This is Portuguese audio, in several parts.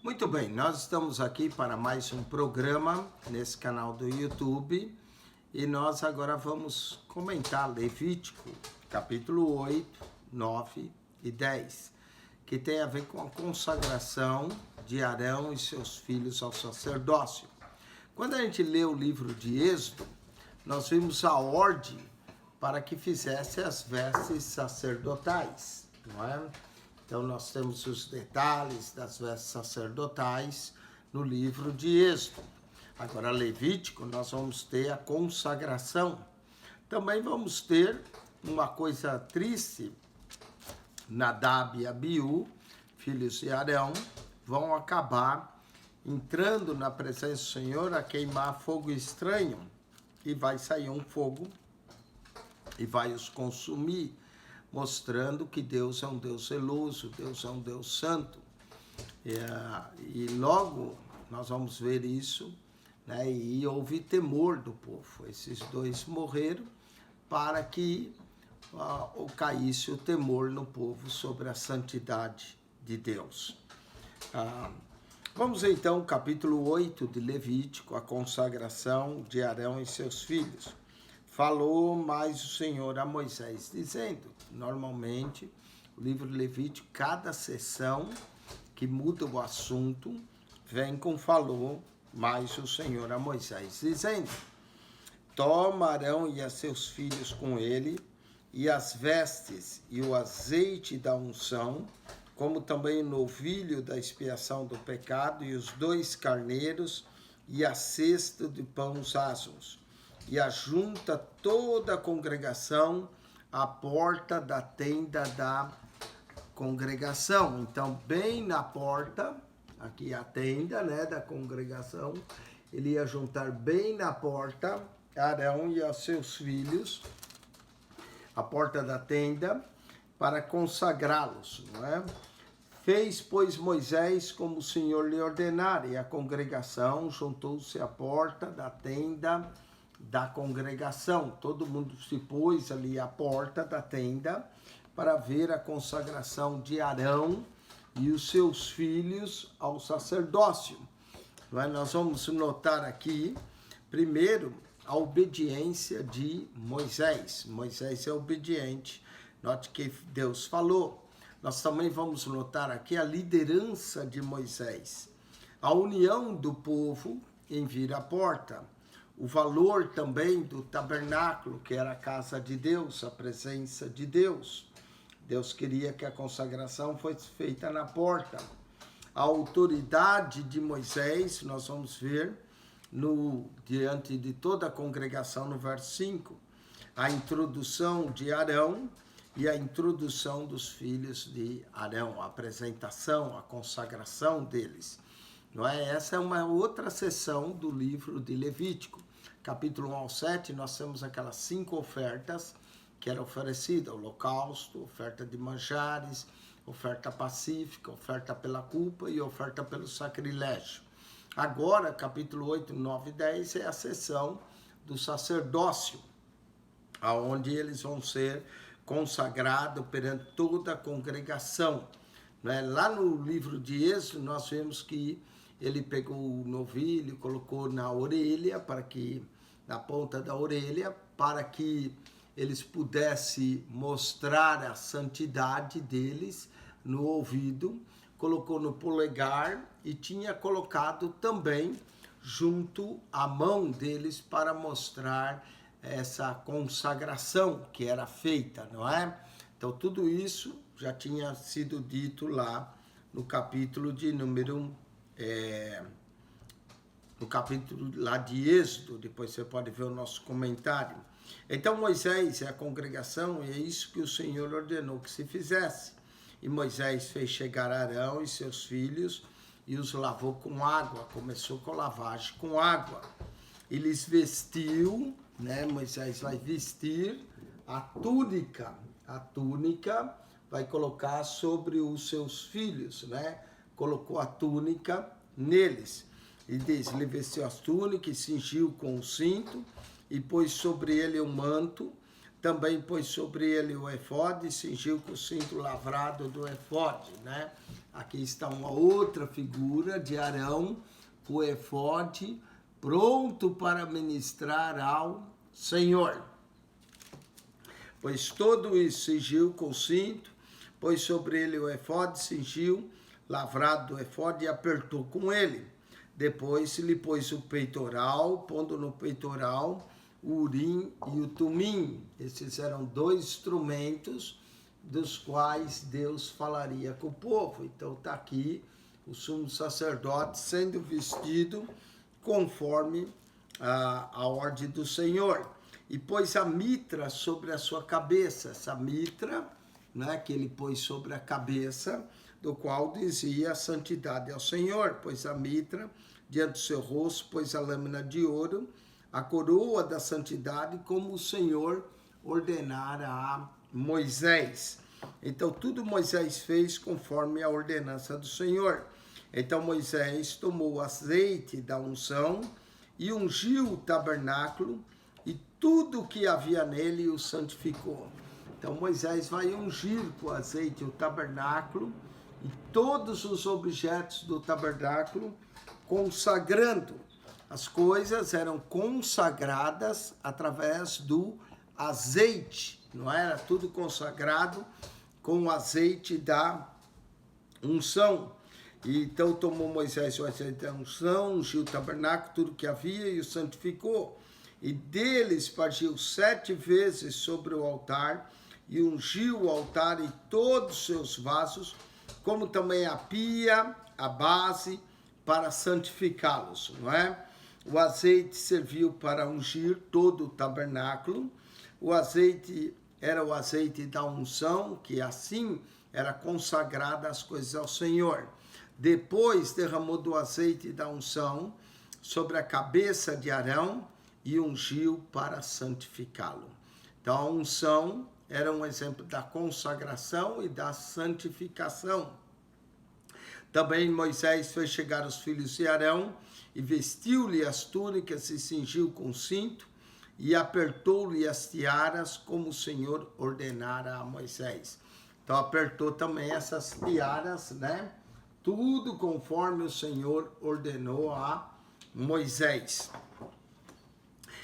Muito bem, nós estamos aqui para mais um programa nesse canal do YouTube e nós agora vamos comentar Levítico, capítulo 8, 9 e 10, que tem a ver com a consagração de Arão e seus filhos ao sacerdócio. Quando a gente lê o livro de Êxodo, nós vimos a ordem para que fizesse as vestes sacerdotais, não é? Então, nós temos os detalhes das vestes sacerdotais no livro de Êxodo. Agora, Levítico, nós vamos ter a consagração. Também vamos ter uma coisa triste. Nadab e Abiú, filhos de Arão, vão acabar entrando na presença do Senhor a queimar fogo estranho. E vai sair um fogo e vai os consumir, mostrando que Deus é um Deus zeloso, Deus é um Deus santo. E logo nós vamos ver isso, né? E houve temor do povo. Esses dois morreram para que caísse o temor no povo sobre a santidade de Deus. Vamos então ao capítulo 8 de Levítico, a consagração de Arão e seus filhos. Falou mais o Senhor a Moisés, dizendo, normalmente, o livro de Levítico, cada sessão que muda o assunto, vem com falou mais o Senhor a Moisés, dizendo, toma Arão e a seus filhos com ele, e as vestes e o azeite da unção, como também o novilho da expiação do pecado, e os 2 carneiros, e a cesta de pães asmos. E ajunta toda a congregação à porta da tenda da congregação. Então, bem na porta, aqui a tenda, né, da congregação, ele ia juntar bem na porta Arão e os seus filhos, a porta da tenda, para consagrá-los, não é? Fez, pois, Moisés como o Senhor lhe ordenara, e a congregação juntou-se à porta da tenda da congregação. Todo mundo se pôs ali à porta da tenda para ver a consagração de Arão e os seus filhos ao sacerdócio. Nós vamos notar aqui, primeiro, a obediência de Moisés. Moisés é obediente. Note que Deus falou. Nós também vamos notar aqui a liderança de Moisés. A união do povo em vir à porta. O valor também do tabernáculo, que era a casa de Deus, a presença de Deus. Deus queria que a consagração fosse feita na porta. A autoridade de Moisés, nós vamos ver diante de toda a congregação no verso 5. A introdução de Arão e a introdução dos filhos de Arão, a apresentação, a consagração deles. Não é? Essa é uma outra seção do livro de Levítico. Capítulo 1 ao 7, nós temos aquelas 5 ofertas que eram oferecidas: holocausto, oferta de manjares, oferta pacífica, oferta pela culpa e oferta pelo sacrilégio. Agora, capítulo 8, 9 e 10 é a seção do sacerdócio, onde eles vão ser consagrados perante toda a congregação. Lá no livro de Êxodo, nós vemos que ele pegou o novilho, colocou na orelha, na ponta da orelha, para que eles pudessem mostrar a santidade deles no ouvido, colocou no polegar e tinha colocado também junto à mão deles para mostrar essa consagração que era feita, não é? Então, tudo isso já tinha sido dito lá no capítulo de no capítulo lá de Êxodo. Depois você pode ver o nosso comentário. Então, Moisés é a congregação, e é isso que o Senhor ordenou que se fizesse. E Moisés fez chegar Arão e seus filhos e os lavou com água. Começou com a lavagem com água. E lhes vestiu, né? Moisés vai vestir a túnica. A túnica vai colocar sobre os seus filhos, né? Colocou a túnica neles. E diz, lhe vestiu as túnicas e cingiu com o cinto, e pôs sobre ele um manto. também pôs sobre ele o efode e cingiu com o cinto lavrado do efode, né? Aqui está uma outra figura de Arão, o efode, pronto para ministrar ao Senhor. Pois todo isso cingiu com o cinto, pôs sobre ele o efode, cingiu, lavrado do efode e apertou com ele. Depois lhe pôs o peitoral, pondo no peitoral o urim e o tumim. Esses eram 2 instrumentos dos quais Deus falaria com o povo. Então está aqui o sumo sacerdote sendo vestido conforme a ordem do Senhor. E pôs a mitra sobre a sua cabeça. Essa mitra, né, que ele pôs sobre a cabeça, do qual dizia santidade ao Senhor. Pôs a mitra diante do seu rosto, pôs a lâmina de ouro, a coroa da santidade, como o Senhor ordenara a Moisés. Então, tudo Moisés fez conforme a ordenança do Senhor. Então, Moisés tomou o azeite da unção e ungiu o tabernáculo e tudo o que havia nele o santificou. Então, Moisés vai ungir com azeite o tabernáculo e todos os objetos do tabernáculo, consagrando. As coisas eram consagradas através do azeite, não era tudo consagrado com o azeite da unção. E então tomou Moisés o azeite da unção, ungiu o tabernáculo, tudo que havia e o santificou. E dele espargiu 7 vezes sobre o altar e ungiu o altar e todos os seus vasos, como também a pia, a base, para santificá-los, não é? O azeite serviu para ungir todo o tabernáculo. O azeite era o azeite da unção, que assim era consagrada as coisas ao Senhor. Depois derramou do azeite da unção sobre a cabeça de Arão e ungiu para santificá-lo. Então a unção era um exemplo da consagração e da santificação. Também Moisés fez chegar os filhos de Arão e vestiu-lhe as túnicas e cingiu com cinto e apertou-lhe as tiaras como o Senhor ordenara a Moisés. Então apertou também essas tiaras, né? Tudo conforme o Senhor ordenou a Moisés.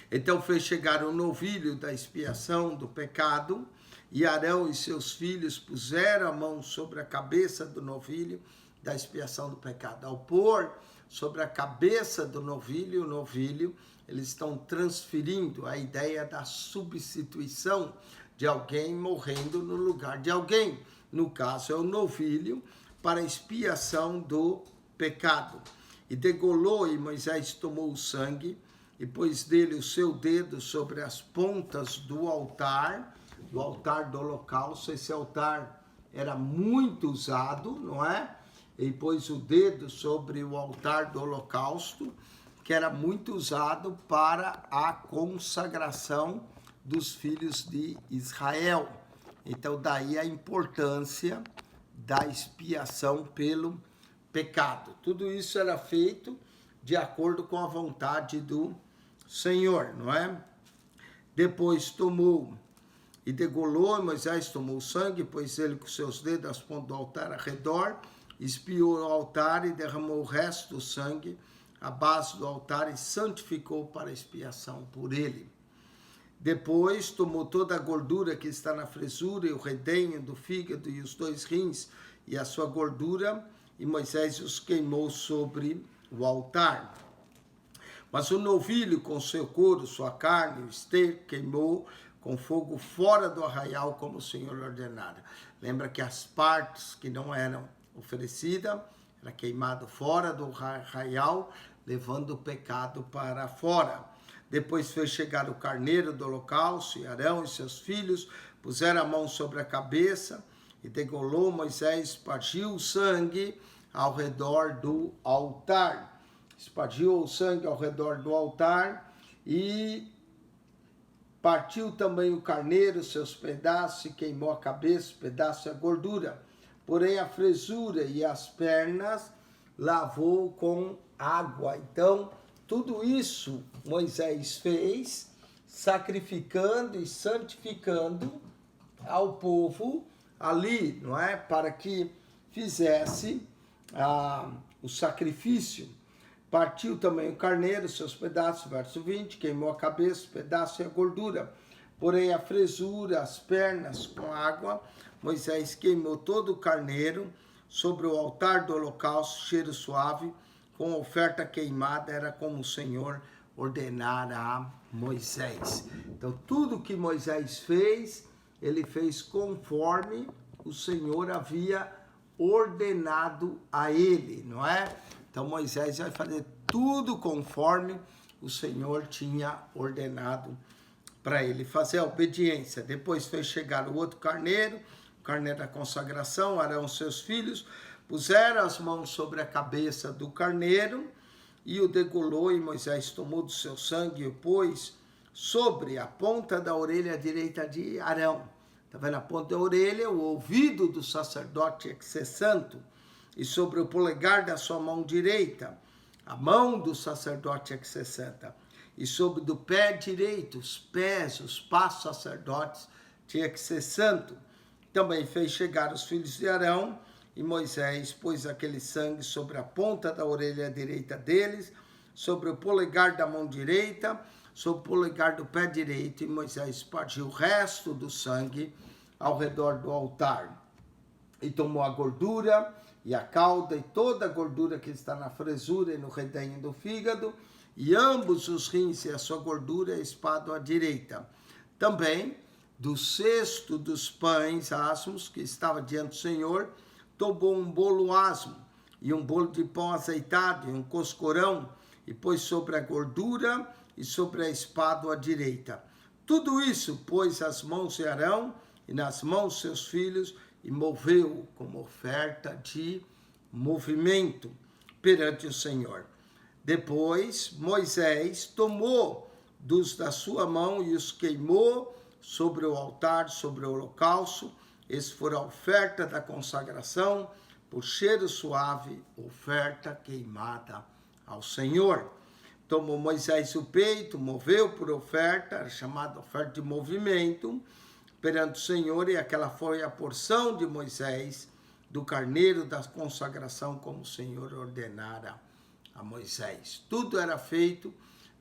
Então fez chegar o novilho da expiação do pecado, e Arão e seus filhos puseram a mão sobre a cabeça do novilho da expiação do pecado. Ao pôr sobre a cabeça do novilho, o novilho, eles estão transferindo a ideia da substituição de alguém morrendo no lugar de alguém. No caso é o novilho para expiação do pecado. E degolou, e Moisés tomou o sangue e pôs dele o seu dedo sobre as pontas do altar do holocausto. Esse altar era muito usado, não é? E pôs o dedo sobre o altar do holocausto, que era muito usado para a consagração dos filhos de Israel. Então, daí a importância da expiação pelo pecado. Tudo isso era feito de acordo com a vontade do Senhor, não é? Depois tomou e degolou, Moisés tomou o sangue, pôs ele com seus dedos às pontas do altar ao redor, espiou o altar e derramou o resto do sangue à base do altar e santificou para a expiação por ele. Depois tomou toda a gordura que está na fresura e o redenho do fígado e os 2 rins e a sua gordura, e Moisés os queimou sobre o altar. Mas o novilho com seu couro, sua carne, o esterco, queimou com fogo fora do arraial, como o Senhor ordenara. Lembra que as partes que não eram oferecidas, era queimado fora do arraial, levando o pecado para fora. Depois fez chegar o carneiro do holocausto, e Arão e seus filhos puseram a mão sobre a cabeça, e degolou Moisés, espargiu o sangue ao redor do altar. Espargiu o sangue ao redor do altar, e partiu também o carneiro, seus pedaços, e queimou a cabeça, pedaço e a gordura. Porém a fresura e as pernas lavou com água. Então, tudo isso Moisés fez sacrificando e santificando ao povo ali, não é? Para que fizesse o sacrifício. Partiu também o carneiro, seus pedaços, verso 20, queimou a cabeça, o pedaço e a gordura. Porém, a fresura, as pernas com água, Moisés queimou todo o carneiro sobre o altar do holocausto, cheiro suave, com oferta queimada, era como o Senhor ordenara a Moisés. Então, tudo que Moisés fez, ele fez conforme o Senhor havia ordenado a ele, não é? Então, Moisés vai fazer tudo conforme o Senhor tinha ordenado para ele fazer a obediência. Depois fez chegar o outro carneiro, o carneiro da consagração, Arão e seus filhos, puseram as mãos sobre a cabeça do carneiro e o degolou, e Moisés tomou do seu sangue e o pôs sobre a ponta da orelha direita de Arão. Está vendo? A ponta da orelha, o ouvido do sacerdote tinha que ser santo, e sobre o polegar da sua mão direita, a mão do sacerdote tinha que ser santa, e sobre do pé direito, os pés, os passos sacerdotes, tinha que ser santo. Também fez chegar os filhos de Arão, e Moisés pôs aquele sangue sobre a ponta da orelha direita deles, sobre o polegar da mão direita, sobre o polegar do pé direito, e Moisés espargiu o resto do sangue ao redor do altar. E tomou a gordura e a cauda e toda a gordura que está na fresura e no redenho do fígado, e ambos os rins e a sua gordura, a espada à direita. Também do cesto dos pães asmos que estava diante do Senhor, tomou um bolo asmo e um bolo de pão azeitado e um coscorão, e pôs sobre a gordura e sobre a espada à direita. Tudo isso pôs as mãos de Arão e nas mãos de seus filhos, e moveu como oferta de movimento perante o Senhor. Depois Moisés tomou dos da sua mão e os queimou sobre o altar, sobre o holocausto. Esse foi a oferta da consagração, por cheiro suave, oferta queimada ao Senhor. Tomou Moisés o peito, moveu por oferta, era chamada oferta de movimento, perante o Senhor, e aquela foi a porção de Moisés, do carneiro da consagração, como o Senhor ordenara a Moisés. Tudo era feito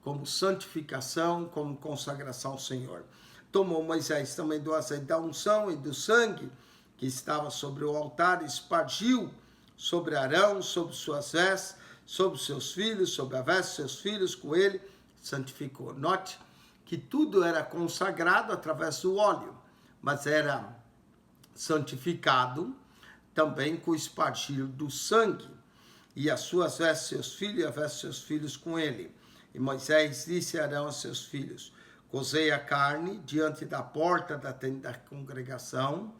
como santificação, como consagração ao Senhor. Tomou Moisés também do azeite da unção e do sangue que estava sobre o altar, espargiu sobre Arão, sobre suas vestes, sobre seus filhos, sobre a veste de seus filhos, com ele santificou. Note que tudo era consagrado através do óleo, mas era santificado também com o espargir do sangue, e as suas vestes, seus filhos, e a veste de seus filhos com ele. E Moisés disse a Arão a seus filhos: cozei a carne diante da porta da tenda da congregação,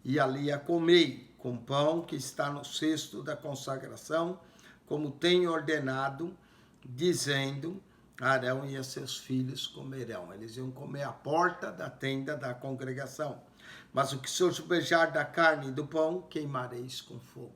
e ali a comei, com pão que está no cesto da consagração, como tenho ordenado, dizendo: Arão e a seus filhos comerão. Eles iam comer à porta da tenda da congregação. Mas o que sobejar da carne e do pão, queimareis com fogo.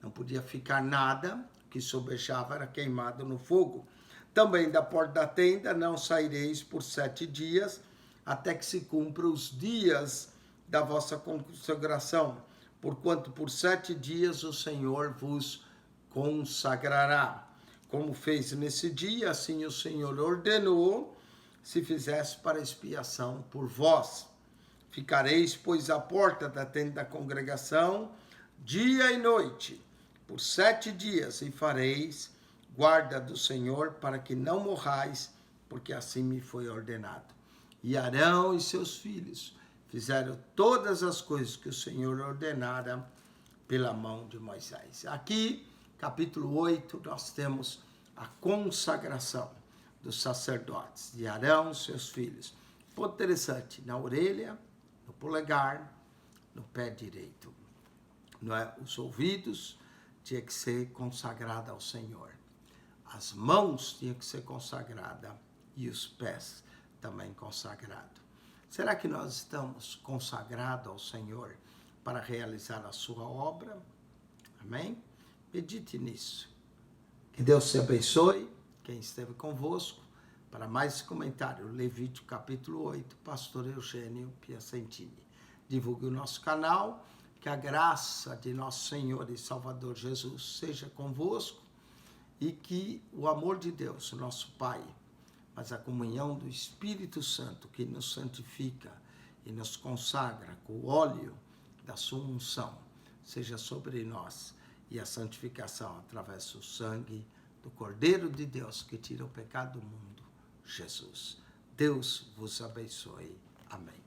Não podia ficar nada, o que sobejava era queimado no fogo. Também da porta da tenda não saireis por 7 dias, até que se cumpra os dias da vossa consagração, porquanto por 7 dias o Senhor vos consagrará. Como fez nesse dia, assim o Senhor ordenou, se fizesse para expiação por vós. Ficareis, pois, à porta da tenda da congregação, dia e noite, por 7 dias, e fareis guarda do Senhor, para que não morrais, porque assim me foi ordenado. E Arão e seus filhos fizeram todas as coisas que o Senhor ordenara pela mão de Moisés. Aqui, capítulo 8, nós temos a consagração dos sacerdotes, de Arão e seus filhos. Ponto interessante, na orelha, no polegar, no pé direito. Não é? Os ouvidos tinham que ser consagrados ao Senhor. As mãos tinham que ser consagradas e os pés também consagrados. Será que nós estamos consagrados ao Senhor para realizar a sua obra? Amém? Medite nisso. Que Deus te abençoe, quem esteve convosco. Para mais comentário, Levítico capítulo 8, pastor Eugênio Piacentini. Divulgue o nosso canal, que a graça de nosso Senhor e Salvador Jesus seja convosco e que o amor de Deus, nosso Pai, mas a comunhão do Espírito Santo, que nos santifica e nos consagra com o óleo da sua unção, seja sobre nós, e a santificação através do sangue do Cordeiro de Deus, que tira o pecado do mundo, Jesus. Deus vos abençoe. Amém.